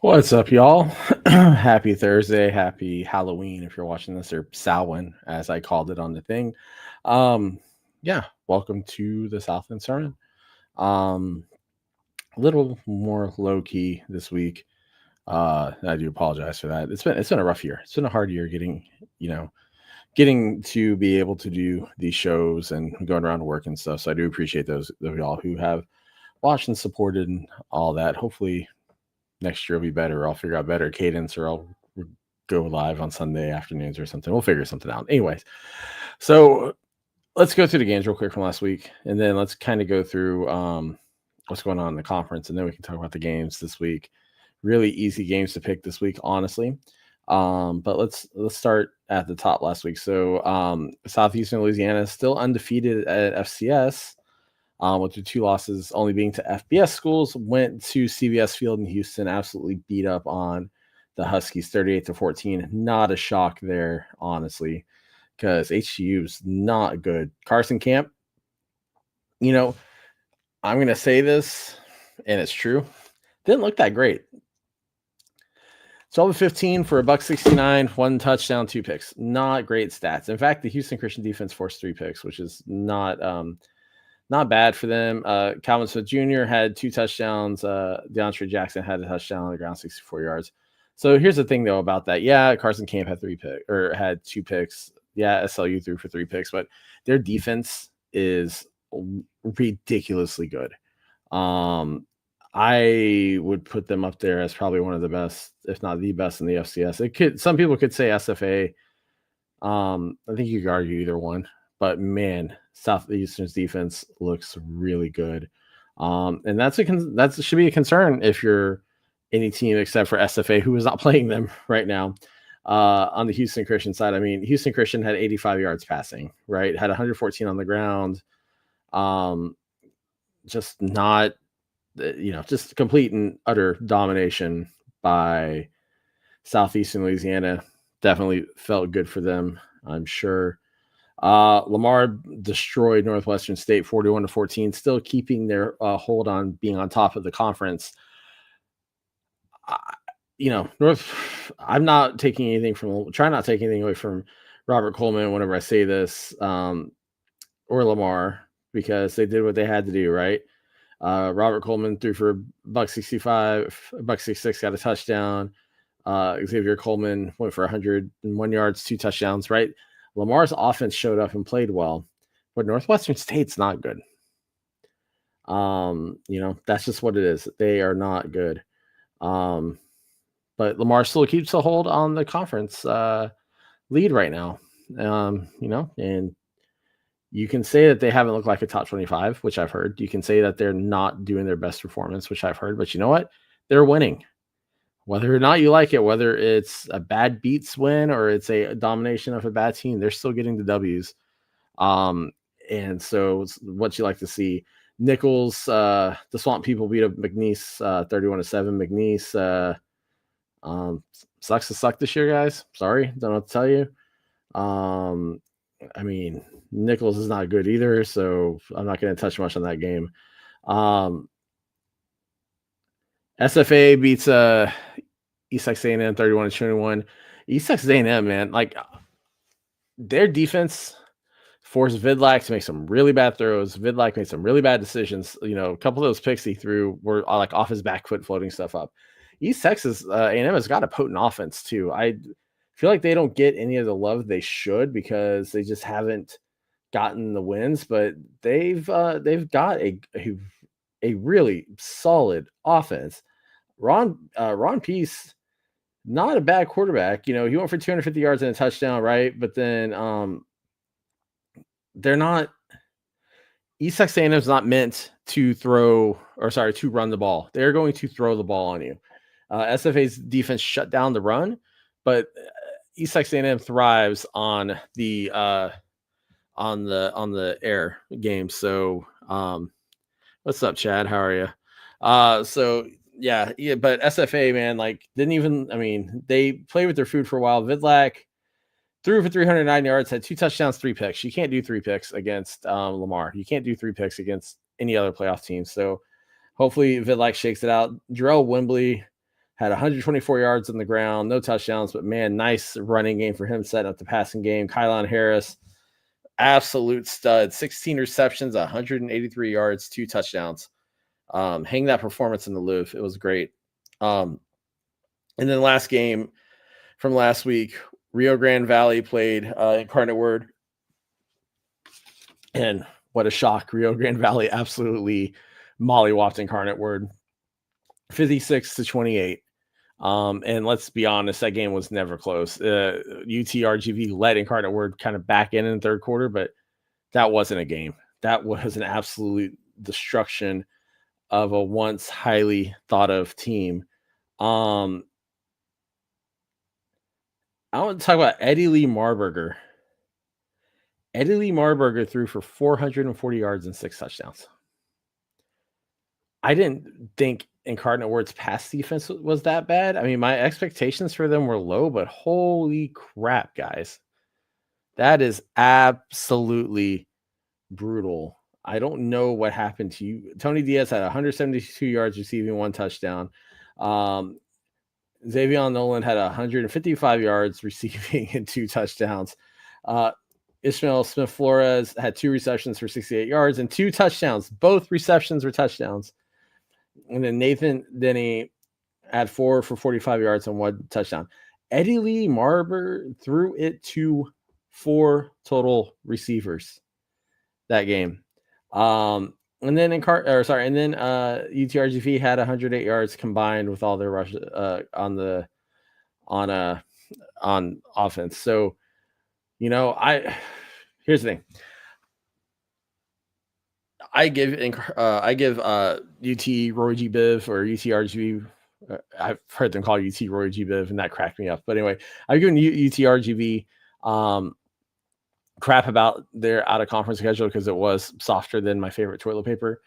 What's up, y'all? Happy Thursday, happy Halloween if you're watching this, or Samhain, as I called it on the thing. Um, yeah, welcome to the Southland sermon. Um, a little more low key this week. I do apologize for that. It's been a rough year. It's been a hard year getting to be able to do these shows and going around to work and stuff. So I do appreciate those of y'all who have watched and supported and all that. Hopefully next year will be better. I'll figure out better cadence, or I'll go live on Sunday afternoons or something. We'll figure something out. Anyways, so let's go through the games real quick from last week, and then let's kind of go through what's going on in the conference, and then we can talk about the games this week. Really easy games to pick this week, honestly. But let's start at the top last week. So Southeastern Louisiana still undefeated at FCS. With the two losses only being to FBS schools, went to CVS Field in Houston, absolutely beat up on the Huskies 38-14. Not a shock there, honestly, because HCU's not good. Carson Camp, I'm going to say this, and it's true, didn't look that great. 12-15 for $169, 1 touchdown, 2 picks. Not great stats. In fact, the Houston Christian defense forced 3 picks, which is not bad for them. Calvin Smith Jr. had 2 touchdowns. DeAndre Jackson had a touchdown on the ground, 64 yards. So here's the thing, though, about that. Yeah, Carson Camp had 2 picks. Yeah, SLU threw for 3 picks, but their defense is ridiculously good. I would put them up there as probably one of the best, if not the best, in the FCS. Some people could say SFA. I think you could argue either one. But man, Southeastern's defense looks really good, and that should be a concern if you're any team except for SFA, who is not playing them right now. On the Houston Christian side, I mean, Houston Christian had 85 yards passing, right? Had 114 on the ground. Just not, just complete and utter domination by Southeastern Louisiana. Definitely felt good for them, I'm sure. Lamar destroyed Northwestern State 41-14, still keeping their hold on being on top of the conference. I'm not taking anything not take anything away from Robert Coleman whenever I say this, or Lamar, because they did what they had to do, right? Robert Coleman threw for $165, $166, got a touchdown. Xavier Coleman went for 101 yards, 2 touchdowns, right? Lamar's offense showed up and played well, but Northwestern State's not good. That's just what it is. They are not good. But Lamar still keeps a hold on the conference lead right now. And you can say that they haven't looked like a top 25, which I've heard. You can say that they're not doing their best performance, which I've heard. But you know what? They're winning. Whether or not you like it, whether it's a bad beats win or it's a domination of a bad team, they're still getting the W's. And so it's what you like to see. Nichols, the Swamp People beat up McNeese 31-7. McNeese sucks to suck this year, guys. Sorry, don't know what to tell you. I mean, Nichols is not good either, so I'm not going to touch much on that game. SFA beats East Texas A&M 31-21. East Texas A&M, man, like their defense forced Vidlac to make some really bad throws. Vidlac made some really bad decisions. A couple of those picks he threw were like off his back foot, floating stuff up. East Texas A&M has got a potent offense too. I feel like they don't get any of the love they should because they just haven't gotten the wins, but they've got a really solid offense. Ron Peace, not a bad quarterback. He went for 250 yards and a touchdown, right? But then they're not. East Texas A&M is not meant to run the ball. They're going to throw the ball on you. SFA's defense shut down the run, but East Texas A&M thrives on the air game. So, what's up, Chad? How are you? Yeah, but SFA, man, they played with their food for a while. Vidlac threw for 309 yards, had 2 touchdowns, 3 picks. You can't do 3 picks against Lamar. You can't do 3 picks against any other playoff team. So hopefully Vidlac shakes it out. Jarrell Wembley had 124 yards on the ground, no touchdowns, but man, nice running game for him, setting up the passing game. Kylon Harris, absolute stud, 16 receptions, 183 yards, 2 touchdowns. Hang that performance in the Louvre. It was great. And then last game from last week, Rio Grande Valley played Incarnate Word. And what a shock. Rio Grande Valley absolutely mollywopped Incarnate Word 56-28. And let's be honest, that game was never close. UTRGV led Incarnate Word kind of back in the third quarter, but that wasn't a game. That was an absolute destruction of a once highly thought of team. I want to talk about Eddie Lee Marburger. Eddie Lee Marburger threw for 440 yards and 6 touchdowns. I didn't think Incarnate Word's pass defense was that bad. I mean, my expectations for them were low, but holy crap, guys. That is absolutely brutal. I don't know what happened to you. Tony Diaz had 172 yards receiving, 1 touchdown. Xavier Nolan had 155 yards receiving and 2 touchdowns. Ishmael Smith Flores had 2 receptions for 68 yards and 2 touchdowns. Both receptions were touchdowns. And then Nathan Denny had 4 for 45 yards and 1 touchdown. Eddie Lee Marburger threw it to 4 total receivers that game. And then UTRGV had 108 yards combined with all their rushes on offense. So, here's the thing. I give UT Roy G. Biv or UTRGV. I've heard them call UT Roy G. Biv, and that cracked me up. But anyway, I've given UTRGV crap about their out of conference schedule because it was softer than my favorite toilet paper.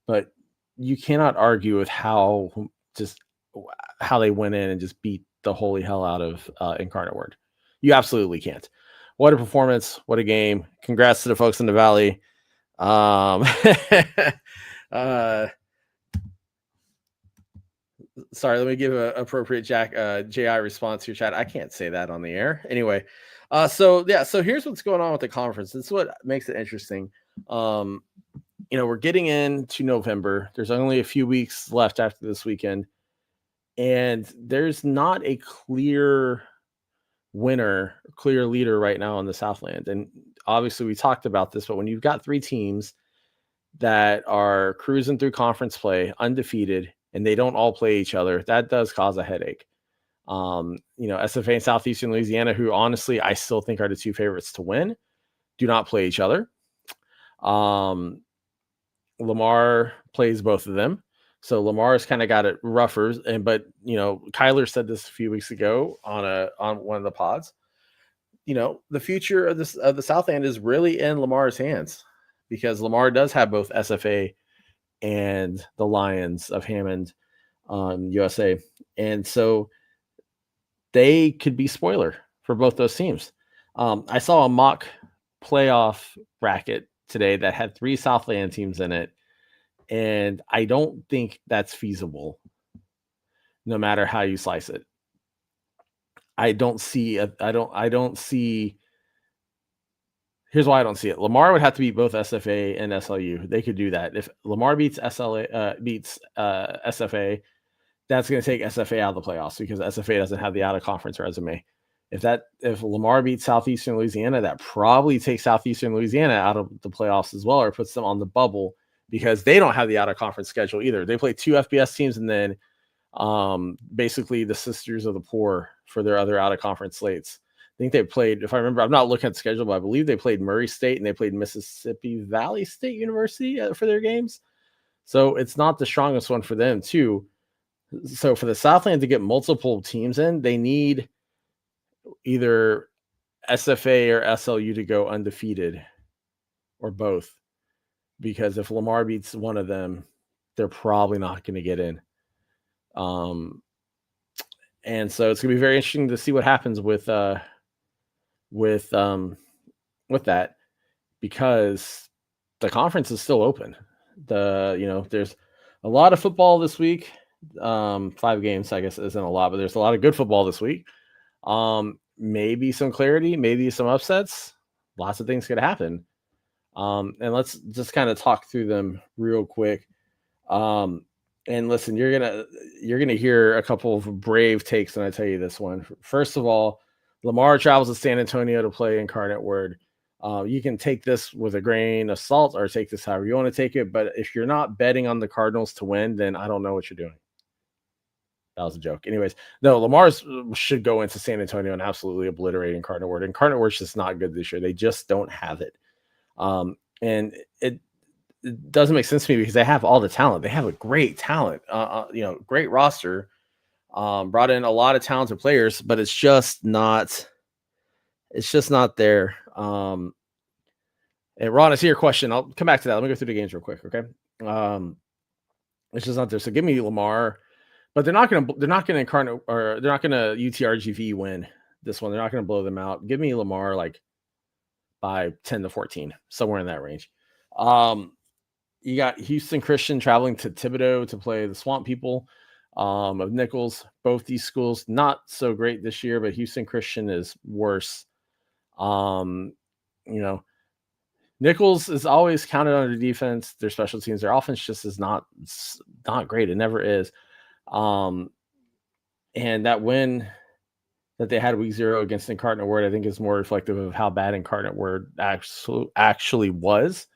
But you cannot argue with how they went in and just beat the holy hell out of Incarnate Word. You absolutely can't. What a performance! What a game! Congrats to the folks in the Valley. Sorry, let me give an appropriate JI response to your chat. I can't say that on the air. Anyway, so here's what's going on with the conference. This is what makes it interesting. We're getting into November. There's only a few weeks left after this weekend, and there's not a clear winner, clear leader right now in the Southland. And obviously we talked about this, but when you've got 3 teams that are cruising through conference play undefeated and they don't all play each other, that does cause a headache. SFA and Southeastern Louisiana, who honestly I still think are the 2 favorites to win, do not play each other. Lamar plays both of them. So Lamar's kind of got it rougher. But Kyler said this a few weeks ago on one of the pods. The future of the Southland is really in Lamar's hands because Lamar does have both SFA and the Lions of Hammond, USA. And so they could be spoiler for both those teams. I saw a mock playoff bracket today that had 3 Southland teams in it. And I don't think that's feasible, no matter how you slice it. I don't see. Here's why I don't see it. Lamar would have to beat both SFA and SLU. They could do that. If Lamar beats SFA, that's going to take SFA out of the playoffs because SFA doesn't have the out of conference resume. If Lamar beats Southeastern Louisiana, that probably takes Southeastern Louisiana out of the playoffs as well, or puts them on the bubble because they don't have the out of conference schedule either. They play 2 FBS teams and then basically the Sisters of the Poor for their other out of conference slates. I think they played, if I remember, I'm not looking at the schedule, but I believe they played Murray State and they played Mississippi Valley State University for their games. So it's not the strongest one for them too. So for the Southland to get multiple teams in, they need either SFA or SLU to go undefeated or both. Because if Lamar beats one of them, they're probably not going to get in. And so it's going to be very interesting to see what happens with that, because the conference is still open. There's a lot of football this week. 5 games, I guess, isn't a lot, but there's a lot of good football this week. Maybe some clarity, maybe some upsets. Lots of things could happen. And let's just kind of talk through them real quick. And listen, you're gonna hear a couple of brave takes when I tell you this one. First of all, Lamar travels to San Antonio to play Incarnate Word. You can take this with a grain of salt or take this however you want to take it. But if you're not betting on the Cardinals to win, then I don't know what you're doing. That was a joke. Anyways, no, Lamar's should go into San Antonio and absolutely obliterate Incarnate Word. Incarnate Word's just not good this year. They just don't have it. And it doesn't make sense to me because they have all the talent. They have a great talent, great roster. Brought in a lot of talented players, but it's just not there. And Ron, I see your question. I'll come back to that. Let me go through the games real quick. Okay. It's just not there. So give me Lamar, but they're not going to incarnate, or they're not going to UTRGV win this one. They're not going to blow them out. Give me Lamar like by 10-14, somewhere in that range. You got Houston Christian traveling to Thibodeau to play the Swamp People of Nichols. Both these schools not so great this year, but Houston Christian is worse. Nichols is always counted on their defense, their special teams. Their offense just is not great. It never is. And that win that they had week 0 against Incarnate Word, I think, is more reflective of how bad Incarnate Word actually was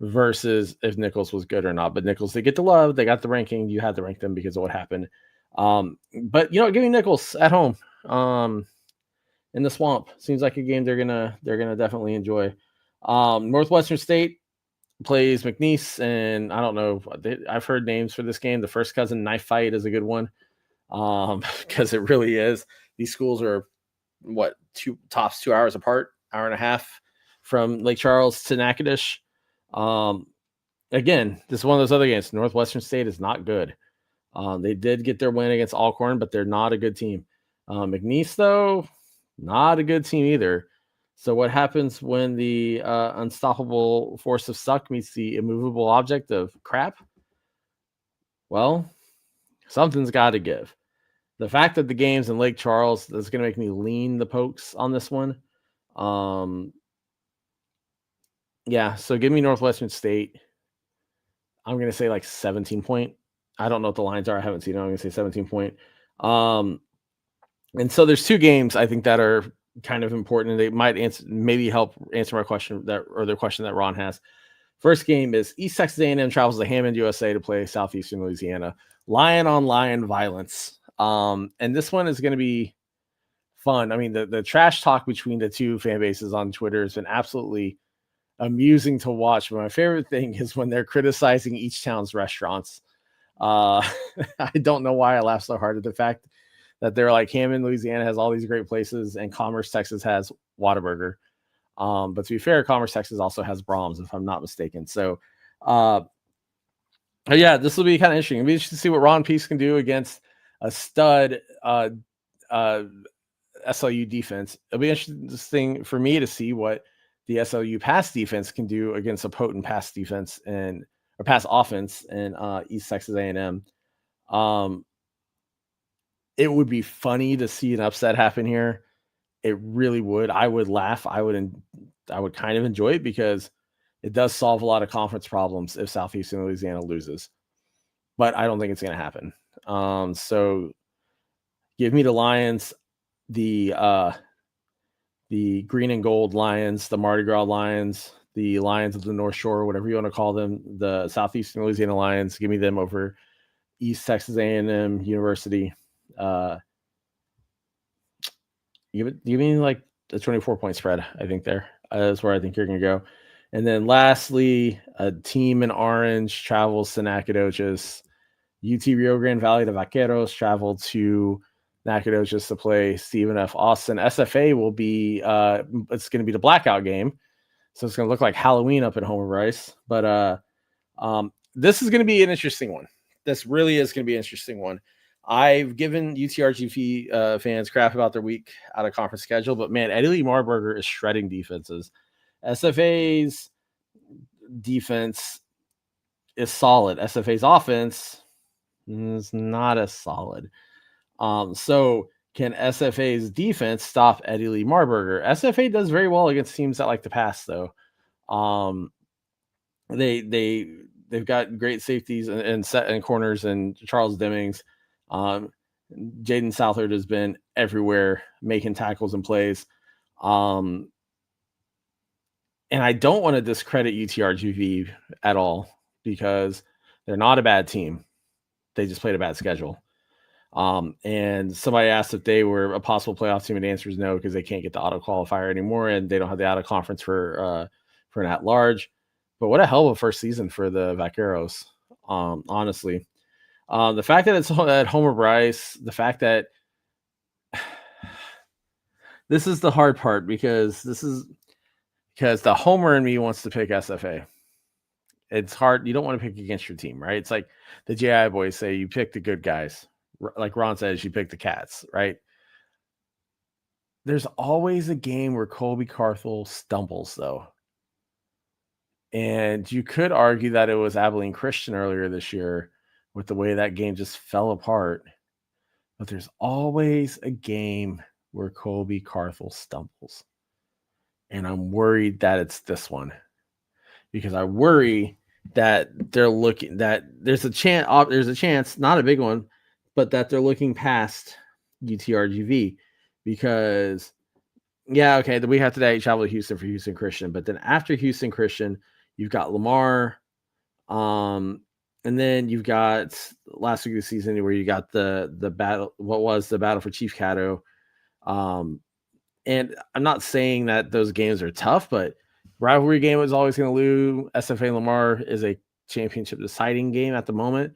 versus if Nichols was good or not. But Nichols, they get the love. They got the ranking. You had to rank them because of what happened. But give me Nichols at home in the Swamp. Seems like a game they're gonna definitely enjoy. Northwestern State plays McNeese, and I don't know. I've heard names for this game. The First Cousin Knife Fight is a good one because it really is. These schools are tops 2 hours apart, hour and a half from Lake Charles to Natchitoches. Again, this is one of those other games. Northwestern State is not good. They did get their win against Alcorn, but they're not a good team. McNeese, though, not a good team either. So what happens when the unstoppable force of suck meets the immovable object of crap? Well, something's got to give. The fact that the game's in Lake Charles is going to make me lean the Pokes on this one. Yeah, so give me Northwestern State. I'm going to say like 17 point. I don't know what the lines are. I haven't seen it. I'm going to say 17 point. And so there's 2 games I think that are kind of important. They might help answer my question the question that Ron has. First game is East Texas A&M travels to Hammond, USA to play Southeastern Louisiana. Lion on lion violence. And this one is going to be fun. I mean, the trash talk between the 2 fan bases on Twitter has been absolutely amusing to watch. But my favorite thing is when they're criticizing each town's restaurants. I don't know why I laugh so hard at the fact that they're like, Hammond, Louisiana has all these great places, and Commerce, Texas has Whataburger. But to be fair, Commerce, Texas also has Brahms, if I'm not mistaken. So, yeah, this will be kind of interesting. It'll be interesting to see what Ron Peace can do against a stud SLU defense. It'll be interesting for me to see what the SLU pass defense can do against a potent pass defense or pass offense in East Texas A&M. It would be funny to see an upset happen here. It really would. I would laugh. I would kind of enjoy it because it does solve a lot of conference problems if Southeastern Louisiana loses. But I don't think it's going to happen. So give me the Lions, the green and gold Lions, the Mardi Gras Lions, the Lions of the North Shore, whatever you want to call them, the Southeastern Louisiana Lions. Give me them over East Texas A&M University. You mean like the 24-point spread? I think that's where I think you're going to go. And then lastly, a team in orange travels to Nacogdoches. UT Rio Grande Valley, the Vaqueros, travel to Nacogdoches to play Stephen F. Austin. SFA will be it's going to be the blackout game, so it's going to look like Halloween up at Homer Rice. But this is going to be an interesting one. This really is going to be an interesting one. I've given UTRGV fans crap about their week out of conference schedule, but man, Eddie Lee Marburger is shredding defenses. SFA's defense is solid. SFA's offense, It's not as solid. So can SFA's defense stop Eddie Lee Marburger? SFA does very well against teams that like to pass, though. Um, they've got great safeties and set and corners and Charles Demings. Um, Jaden Southard has been everywhere making tackles and plays. And I don't want to discredit UTRGV at all because they're not a bad team. They just played a bad schedule. And somebody asked if they were a possible playoff team, and the answer is no, because they can't get the auto qualifier anymore, and they don't have the auto conference for an at large. But what a hell of a first season for the Vaqueros, honestly. The fact that it's at Homer Bryce, the fact that this is the hard part because the Homer in me wants to pick SFA. It's hard. You don't want to pick against your team, right? It's like the JI boys say, you pick the good guys. Like Ron says, you pick the cats, right? There's always a game where Colby Carthel stumbles, though. And you could argue that it was Abilene Christian earlier this year with the way that game just fell apart. But there's always a game where Colby Carthel stumbles. And I'm worried that it's this one. Because I worry that they're looking, that there's a chance, not a big one, but that they're looking past UTRGV. Because, yeah, okay, we have today travel to Houston for Houston Christian. But then after Houston Christian, you've got Lamar, and then you've got last week of the season where you got the battle. What was the battle for Chief Caddo? And I'm not saying that those games are tough, but rivalry game is always going to lose. SFA Lamar is a championship deciding game at the moment.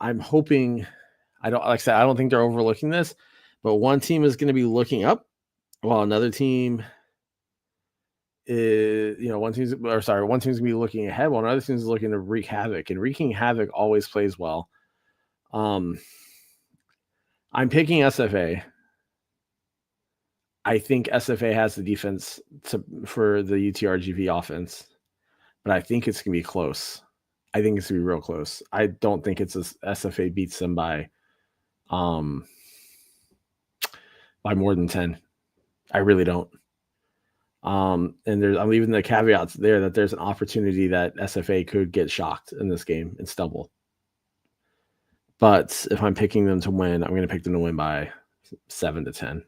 I'm hoping. I don't think they're overlooking this, but one team is going to be looking up, while another team is, one team's going to be looking ahead, while another team's looking to wreak havoc, and wreaking havoc always plays well. I'm picking SFA. I think SFA has the defense for the UTRGV offense, but I think it's going to be close. I think it's going to be real close. I don't think it's SFA beats them by more than 10. I really don't. And I'm leaving the caveats there that there's an opportunity that SFA could get shocked in this game and stumble. But if I'm picking them to win, I'm going to pick them to win by 7 to 10.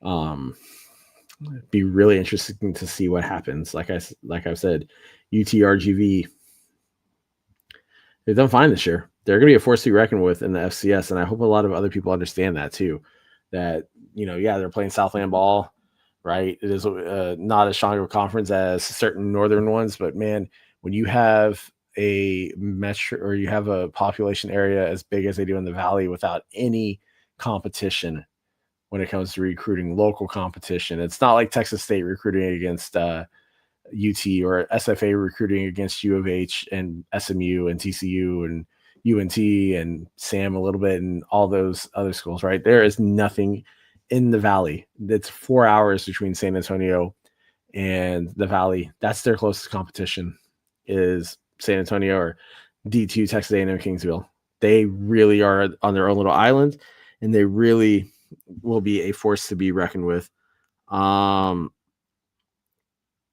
It'd be really interesting to see what happens. Like I've said, UTRGV, they've done fine this year. They're going to be a force to be reckoned with in the FCS, and I hope a lot of other people understand that too. That they're playing Southland ball, right? It is not as strong of a conference as certain northern ones, but man, when you have a metro or you have a population area as big as they do in the Valley without any competition when it comes to recruiting, local competition, it's not like Texas State recruiting against UT or SFA recruiting against U of H and SMU and TCU and UNT and Sam a little bit and all those other schools, right? There is nothing in the Valley. It's 4 hours between San Antonio and the Valley. That's their closest competition, is San Antonio or D2 Texas A&M Kingsville. They really are on their own little island, and they really will be a force to be reckoned with. Wrong.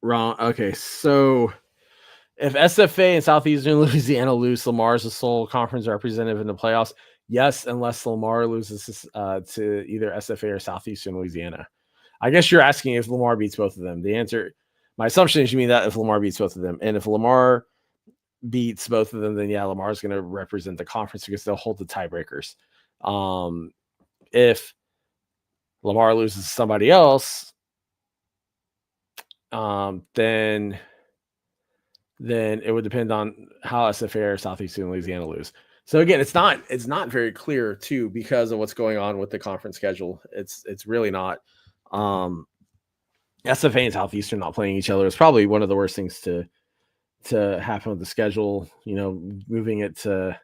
Okay, so if SFA and Southeastern Louisiana lose, Lamar is the sole conference representative in the playoffs. Yes, unless Lamar loses to either SFA or Southeastern Louisiana. I guess you're asking if Lamar beats both of them. The answer, my assumption is you mean that if Lamar beats both of them. And if Lamar beats both of them, then yeah, Lamar is going to represent the conference because they'll hold the tiebreakers. If Lamar loses to somebody else, then it would depend on how SFA or Southeastern Louisiana lose. So again, it's not very clear too because of what's going on with the conference schedule. It's really not. SFA and Southeastern not playing each other is probably one of the worst things to happen with the schedule. Moving it to,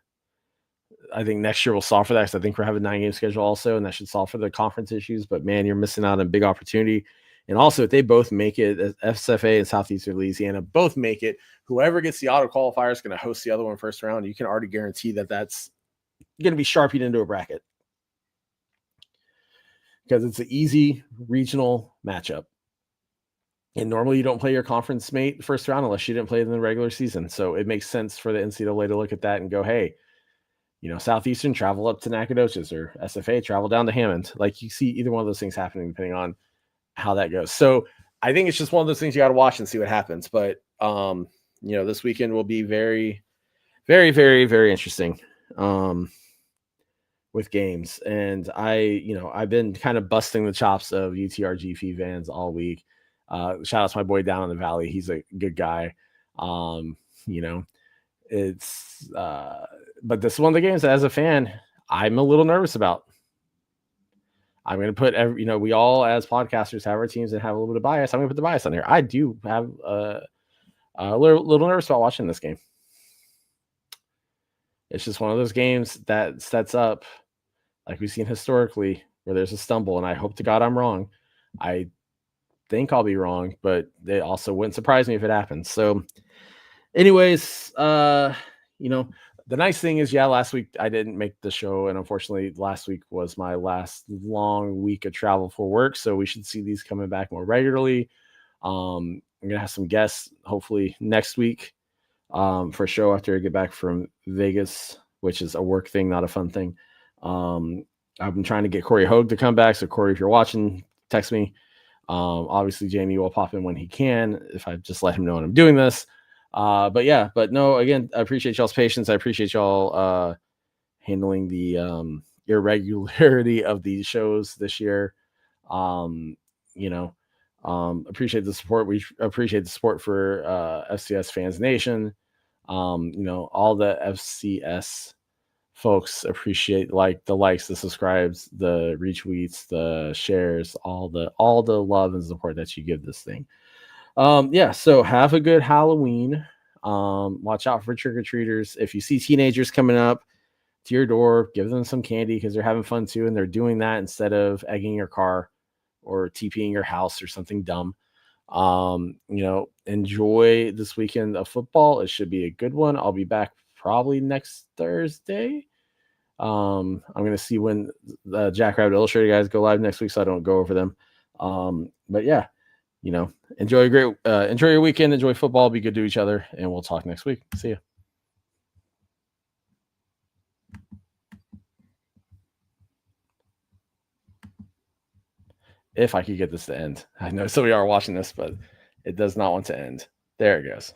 I think next year will solve for that because I think we're having a 9-game schedule also, and that should solve for the conference issues. But man, you're missing out on a big opportunity. And also, if they both make it, SFA and Southeastern Louisiana both make it, whoever gets the auto qualifier is going to host the other one first round. You can already guarantee that that's going to be sharpied into a bracket because it's an easy regional matchup. And normally you don't play your conference mate first round unless you didn't play in the regular season. So it makes sense for the NCAA to look at that and go, hey, Southeastern travel up to Nacogdoches, or SFA travel down to Hammond. Like, you see either one of those things happening depending on how that goes. So I think it's just one of those things you got to watch and see what happens. But, this weekend will be very, very, very, very interesting with games. And I've been kind of busting the chops of UTRGP fans all week. Shout out to my boy down in the valley. He's a good guy. It's but this is one of the games that, as a fan, I'm a little nervous about. I'm going to put we all as podcasters have our teams that have a little bit of bias. I'm going to put the bias on here. I do have a little nervous about watching this game. It's just one of those games that sets up, like we've seen historically, where there's a stumble, and I hope to God I'm wrong. I think I'll be wrong, but it also wouldn't surprise me if it happens. So anyways, the nice thing is, last week I didn't make the show, and unfortunately last week was my last long week of travel for work, so we should see these coming back more regularly. I'm gonna have some guests hopefully next week for a show after I get back from Vegas, which is a work thing, not a fun thing. I've been trying to get Corey Hogue to come back, so Corey, if you're watching, text me. Obviously Jamie will pop in when he can, if I just let him know when I'm doing this. But no, again, I appreciate y'all's patience. I appreciate y'all handling the irregularity of these shows this year. Appreciate the support. We appreciate the support for FCS Fans Nation. All the FCS folks appreciate the likes, the subscribes, the retweets, the shares, all the love and support that you give this thing. So have a good Halloween. Watch out for trick-or-treaters. If you see teenagers coming up to your door, give them some candy because they're having fun too, and they're doing that instead of egging your car or TPing your house or something dumb. Enjoy this weekend of football. It should be a good one. I'll be back probably next Thursday. I'm going to see when the Jackrabbit Illustrated guys go live next week, so I don't go over them. Enjoy your weekend, enjoy football, be good to each other, and we'll talk next week. See ya. If I could get this to end. I know some of you are watching this, but it does not want to end. There it goes.